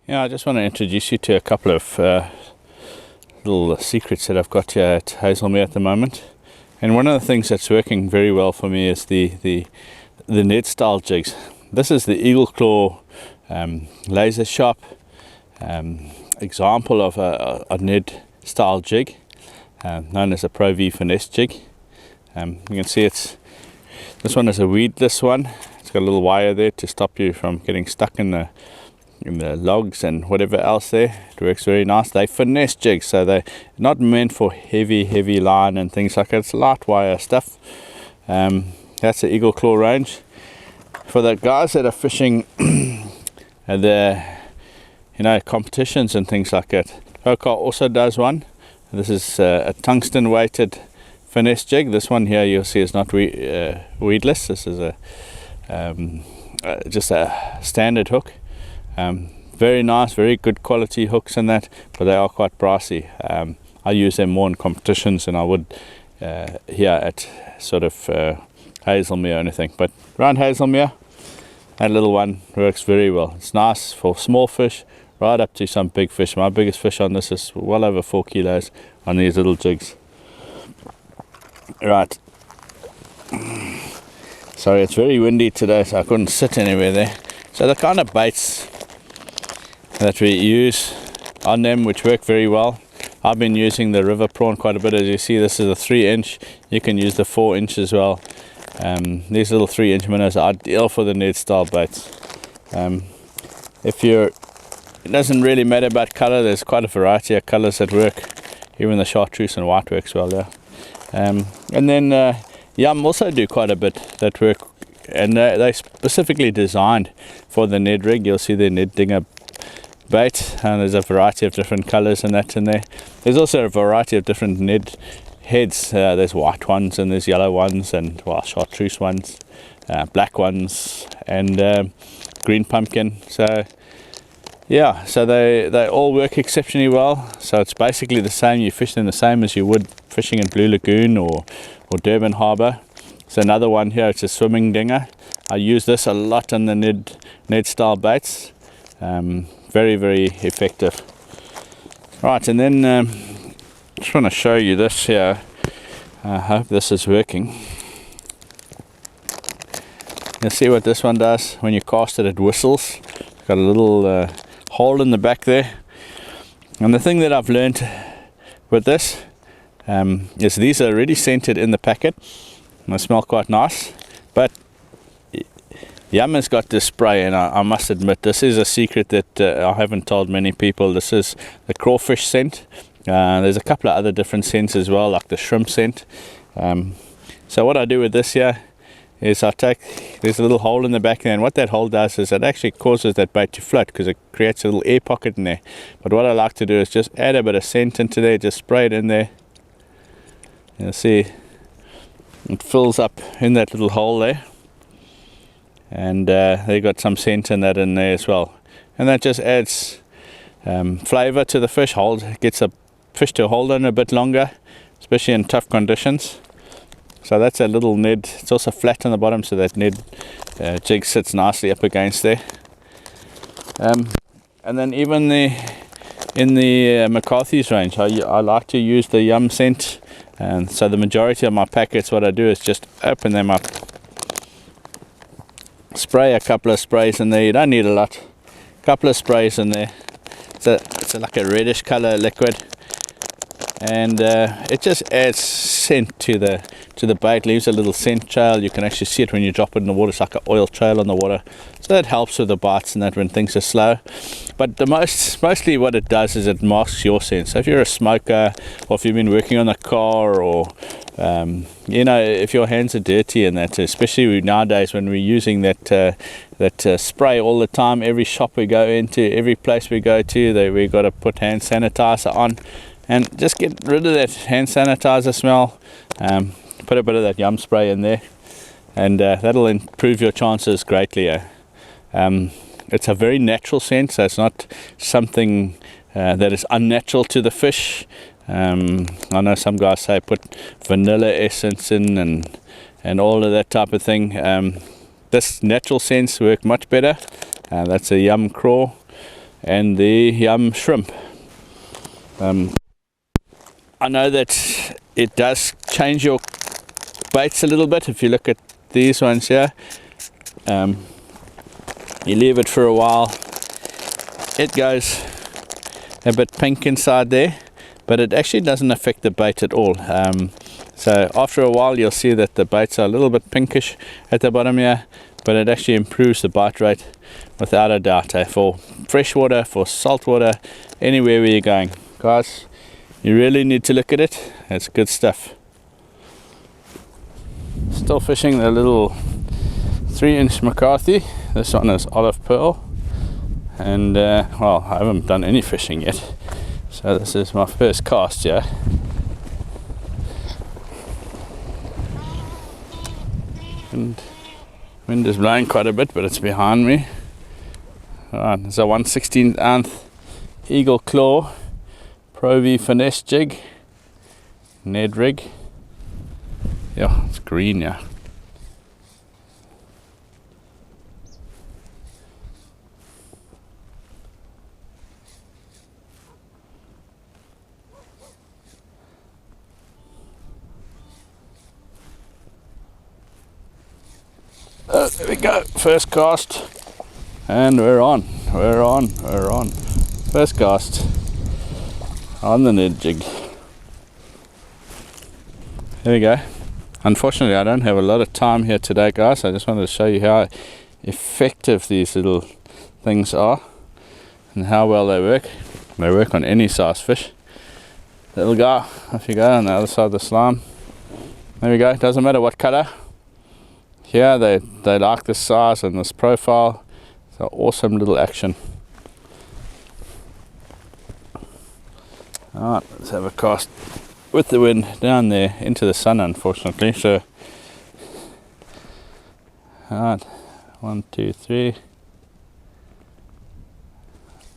Yeah, I just want to introduce you to a couple of little secrets that I've got here at Hazelmere at the moment. And one of the things that's working very well for me is the Ned Style Jigs. This is the Eagle Claw laser sharp example of a Ned Style jig, known as a Pro V Finesse jig. You can see this one is a weedless one. It's got a little wire there to stop you from getting stuck in the logs and whatever else there. It works very nice. They're finesse jigs, so they're not meant for heavy line and things like that. It's light wire stuff. That's the Eagle Claw range. For the guys that are fishing the competitions and things like that, Okuma also does one. This is a tungsten weighted finesse jig. This one here you'll see is not weedless. This is just a standard hook. Very nice, very good quality hooks and that, but they are quite pricey. I use them more in competitions than I would here at sort of Hazelmere or anything. But around Hazelmere, that little one works very well. It's nice for small fish, right up to some big fish. My biggest fish on this is well over 4 kilos on these little jigs. Right. Sorry, it's very windy today, so I couldn't sit anywhere there. So the kind of baits that we use on them, which work very well. I've been using the river prawn quite a bit. As you see, this is a 3-inch. You can use the 4-inch as well. These little 3-inch minnows are ideal for the Ned Style baits. It doesn't really matter about color. There's quite a variety of colors that work. Even the chartreuse and white works well there. And then Yum also do quite a bit that work, and they're specifically designed for the Ned rig. You'll see the Ned Dinger bait, and there's a variety of different colors and that in there. There's also a variety of different Ned heads. There's white ones and there's yellow ones and chartreuse ones, black ones, and green pumpkin. So yeah, so they all work exceptionally well. So it's basically the same. You fish them the same as you would fishing in Blue Lagoon or Durban Harbour. So another one here, it's a swimming dinger. I use this a lot on the Ned Style baits. Very effective. Right, and then just want to show you this here. I hope this is working. You'll see what this one does when you cast it. It whistles. It's got a little hole in the back there. And the thing that I've learned with this is these are already scented in the packet. They smell quite nice, but Yum has got this spray, and I must admit this is a secret that I haven't told many people. This is the Crawfish Scent. There's a couple of other different scents as well, like the shrimp scent. So what I do with this here is I take, there's a little hole in the back there, and what that hole does is it actually causes that bait to float because it creates a little air pocket in there. But what I like to do is just add a bit of scent into there, just spray it in there. You'll see it fills up in that little hole there. And they got some scent in that in there as well, and that just adds flavor to the fish. Gets a fish to hold on a bit longer, especially in tough conditions. So that's a little Ned. It's also flat on the bottom, so that Ned jig sits nicely up against there. And then even in the McArthy's range, I like to use the Yum scent, and so the majority of my packets, what I do is just open them up, spray a couple of sprays in there. You don't need a lot. A couple of sprays in there. It's like a reddish color liquid, and it just adds scent to the bait. Leaves a little scent trail. You can actually see it when you drop it in the water. It's like an oil trail on the water, so that helps with the bites and that when things are slow. But mostly what it does is it masks your scent. So if you're a smoker, or if you've been working on a car, or if your hands are dirty and that, especially nowadays when we're using that spray all the time, every shop we go into, every place we go to, we've got to put hand sanitizer on, and just get rid of that hand sanitizer smell. Put a bit of that Yum spray in there, and that'll improve your chances greatly. It's a very natural scent, so it's not something that is unnatural to the fish. I know some guys say put vanilla essence in and all of that type of thing. This natural scents work much better. That's a Yum craw, and the yum shrimp. I know that it does change your baits a little bit. If you look at these ones here, you leave it for a while, it goes a bit pink inside there, but it actually doesn't affect the bait at all. So after a while you'll see that the baits are a little bit pinkish at the bottom here, but it actually improves the bite rate without a doubt, for freshwater, for saltwater, anywhere where you're going. Guys, you really need to look at it. It's good stuff. Still fishing the little 3-inch McArthy. This one is olive pearl, and well, I haven't done any fishing yet, so this is my first cast here. And wind is blowing quite a bit, but it's behind me. Alright, it's a 1/16 ounce Eagle Claw Pro V Finesse jig, Ned rig. Yeah, it's green, yeah. There we go, first cast, and we're on. First cast on the Ned jig. There we go. Unfortunately, I don't have a lot of time here today, guys. I just wanted to show you how effective these little things are and how well they work. They work on any size fish. Little guy, off you go on the other side of the slime. There we go, doesn't matter what colour. Here they like this size and this profile. It's an awesome little action. Alright, let's have a cast with the wind down there into the sun, unfortunately. So, alright, 1, 2, 3.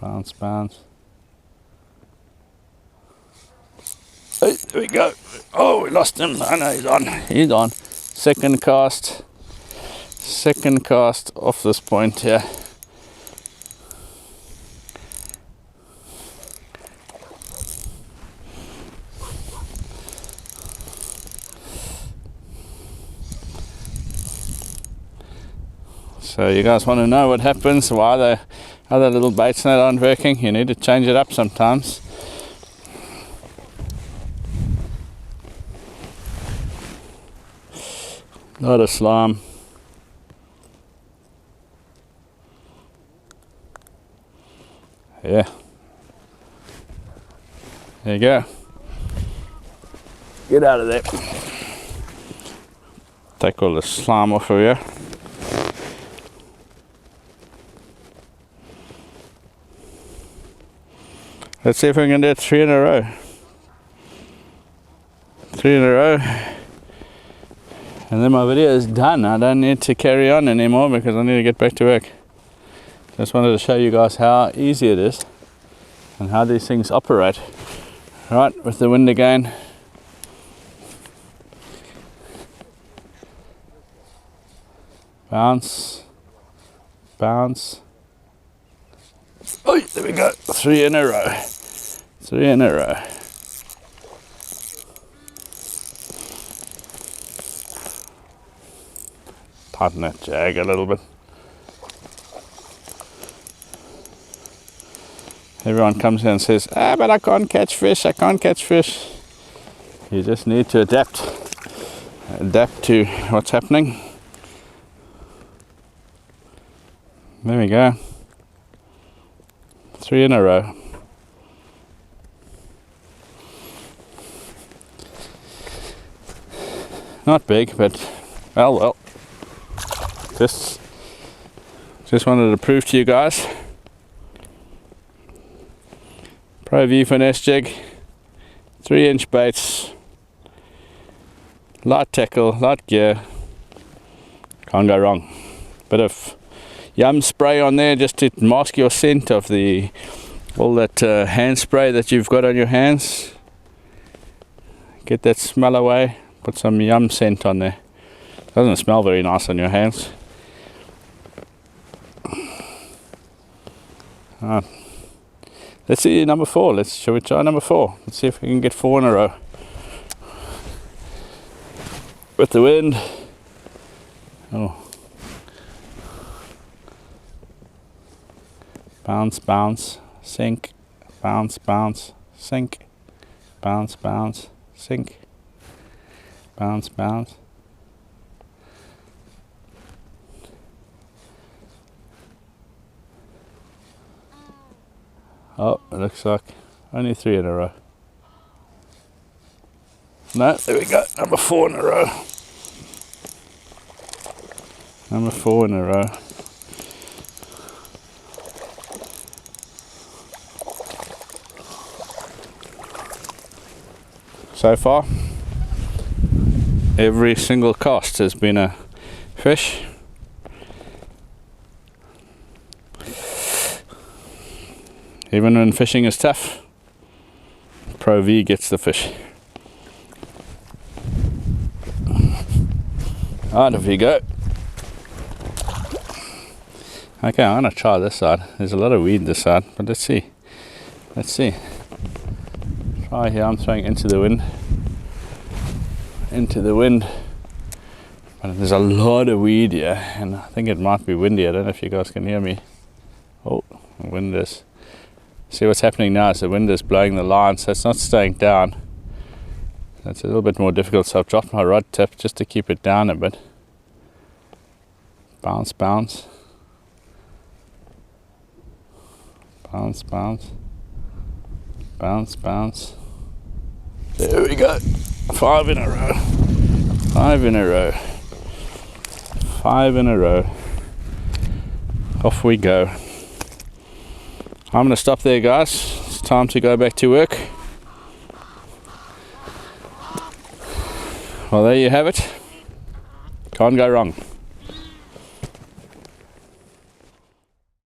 Bounce, bounce. Hey, there we go. Oh, we lost him. I know he's on. Second cast off this point here. So you guys want to know what happens, why the other little baits net aren't working? You need to change it up sometimes. Lot of slime. Yeah. There you go. Get out of there. Take all the slime off of here. Let's see if we can do it 3 in a row. 3 in a row. And then my video is done. I don't need to carry on anymore because I need to get back to work. Just wanted to show you guys how easy it is and how these things operate. Right, with the wind again. Bounce. Bounce. Oh, there we go. 3 in a row. 3 in a row. Tighten that jag a little bit. Everyone comes here and says, but I can't catch fish, I can't catch fish. You just need to adapt to what's happening. There we go. 3 in a row. Not big, but well. Just wanted to prove to you guys. Pro V Finesse jig, 3-inch baits, light tackle, light gear, can't go wrong. Bit of yum spray on there just to mask your scent of all that hand spray that you've got on your hands. Get that smell away, put some yum scent on there. Doesn't smell very nice on your hands. Let's see number 4. Shall we try number 4? Let's see if we can get 4 in a row. With the wind. Oh. Bounce, bounce, sink, bounce, bounce, sink, bounce, bounce, sink, bounce, bounce. Oh, it looks like only 3 in a row. No, there we go, number 4 in a row. Number 4 in a row. So far, every single cast has been a fish. Even when fishing is tough, Pro V gets the fish. Alright, off you go. Okay, I'm gonna try this side. There's a lot of weed this side, but let's see. Let's see. Try here, I'm throwing into the wind. Into the wind. But there's a lot of weed here, and I think it might be windy. I don't know if you guys can hear me. Oh, the wind is. See what's happening now is the wind is blowing the line, so it's not staying down. That's a little bit more difficult, so I've dropped my rod tip just to keep it down a bit. Bounce, bounce. Bounce, bounce. Bounce, bounce. There we go. 5 in a row. 5 in a row. 5 in a row. Off we go. I'm going to stop there, guys. It's time to go back to work. Well, there you have it. Can't go wrong.